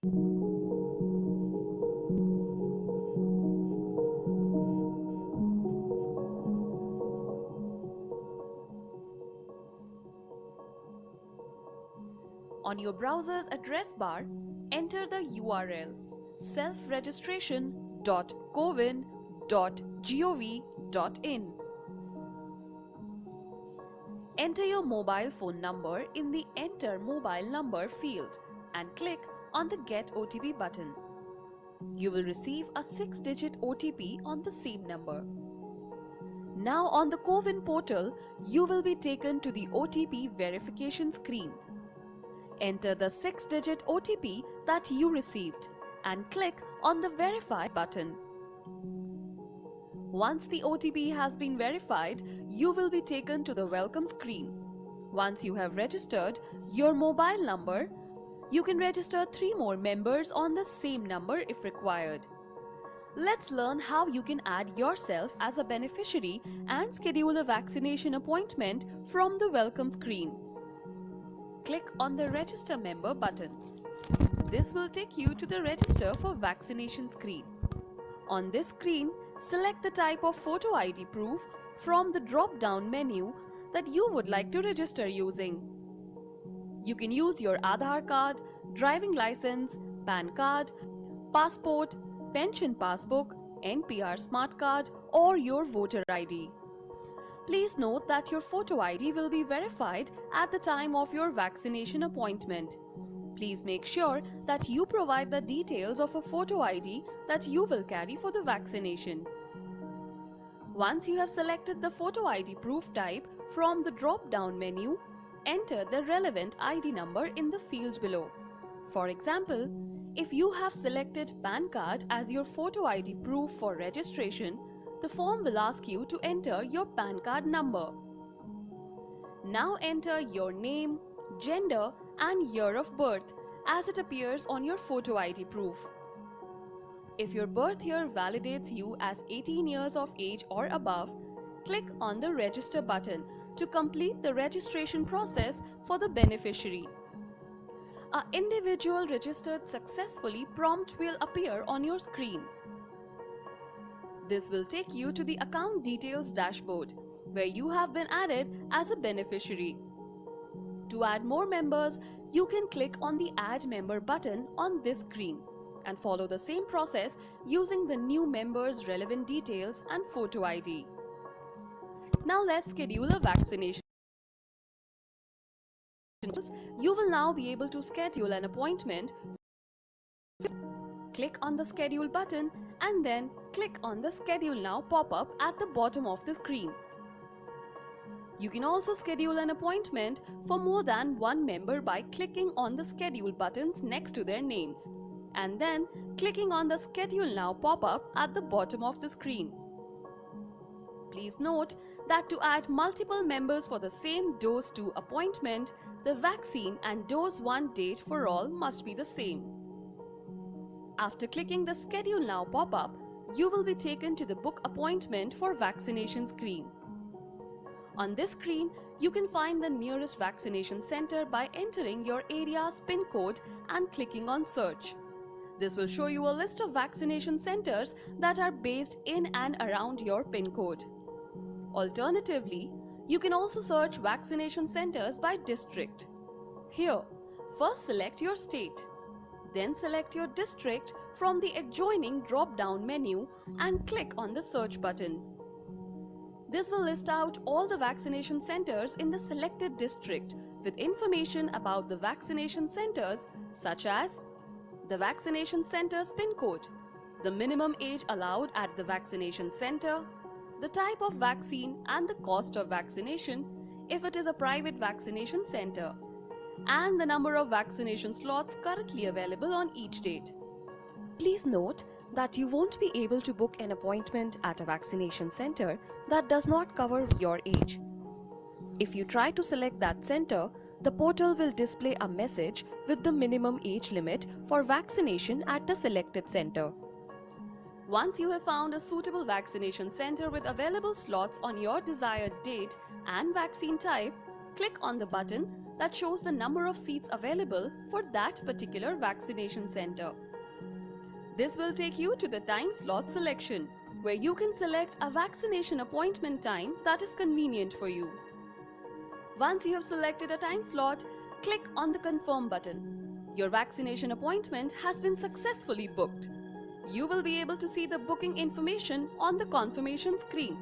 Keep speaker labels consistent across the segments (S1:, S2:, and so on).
S1: On your browser's address bar, enter the URL selfregistration.cowin.gov.in. Enter your mobile phone number in the Enter Mobile Number field and click on the Get OTP button. You will receive a 6-digit OTP on the same number. Now on the CoWIN portal, you will be taken to the OTP verification screen. Enter the 6-digit OTP that you received and click on the Verify button. Once the OTP has been verified, you will be taken to the welcome screen. Once you have registered your mobile number, you can register 3 more members on the same number if required. Let's learn how you can add yourself as a beneficiary and schedule a vaccination appointment from the welcome screen. Click on the Register Member button. This will take you to the Register for Vaccination screen. On this screen, select the type of photo ID proof from the drop-down menu that you would like to register using. You can use your Aadhaar card, driving license, PAN card, passport, pension passbook, NPR smart card, or your voter ID. Please note that your photo ID will be verified at the time of your vaccination appointment. Please make sure that you provide the details of a photo ID that you will carry for the vaccination. Once you have selected the photo ID proof type from the drop-down menu, enter the relevant ID number in the field below. For example, if you have selected PAN card as your photo ID proof for registration, the form will ask you to enter your PAN card number. Now enter your name, gender, and year of birth as it appears on your photo ID proof. If your birth year validates you as 18 years of age or above, click on the Register button to complete the registration process for the beneficiary. An individual registered successfully prompt will appear on your screen. This will take you to the Account Details dashboard, where you have been added as a beneficiary. To add more members, you can click on the Add Member button on this screen and follow the same process using the new member's relevant details and photo ID. Now let's schedule a vaccination. You will now be able to schedule an appointment. Click on the Schedule button and then click on the Schedule Now pop-up at the bottom of the screen. You can also schedule an appointment for more than one member by clicking on the Schedule buttons next to their names and then clicking on the Schedule Now pop-up at the bottom of the screen. Please note that to add multiple members for the same dose 2 appointment, the vaccine and dose 1 date for all must be the same. After clicking the Schedule Now pop-up, you will be taken to the Book Appointment for Vaccination screen. On this screen, you can find the nearest vaccination center by entering your area's PIN code and clicking on Search. This will show you a list of vaccination centers that are based in and around your PIN code. Alternatively, you can also search vaccination centers by district. Here, first select your state. Then select your district from the adjoining drop-down menu and click on the Search button. This will list out all the vaccination centers in the selected district with information about the vaccination centers such as the vaccination center's PIN code, the minimum age allowed at the vaccination center, the type of vaccine and the cost of vaccination if it is a private vaccination center, and the number of vaccination slots currently available on each date. Please note that you won't be able to book an appointment at a vaccination center that does not cover your age. If you try to select that center, the portal will display a message with the minimum age limit for vaccination at the selected center. Once you have found a suitable vaccination center with available slots on your desired date and vaccine type, click on the button that shows the number of seats available for that particular vaccination center. This will take you to the time slot selection, where you can select a vaccination appointment time that is convenient for you. Once you have selected a time slot, click on the Confirm button. Your vaccination appointment has been successfully booked. You will be able to see the booking information on the confirmation screen.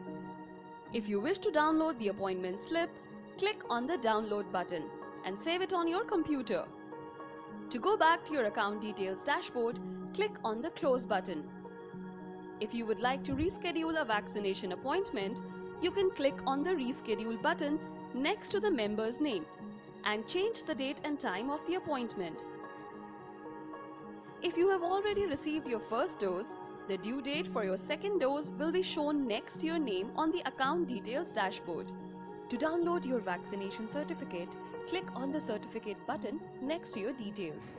S1: If you wish to download the appointment slip, click on the Download button and save it on your computer. To go back to your account details dashboard, click on the Close button. If you would like to reschedule a vaccination appointment, you can click on the Reschedule button next to the member's name and change the date and time of the appointment. If you have already received your first dose, the due date for your second dose will be shown next to your name on the account details dashboard. To download your vaccination certificate, click on the Certificate button next to your details.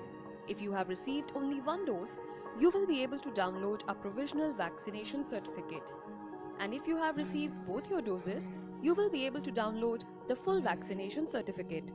S1: If you have received only one dose, you will be able to download a provisional vaccination certificate. And if you have received both your doses, you will be able to download the full vaccination certificate.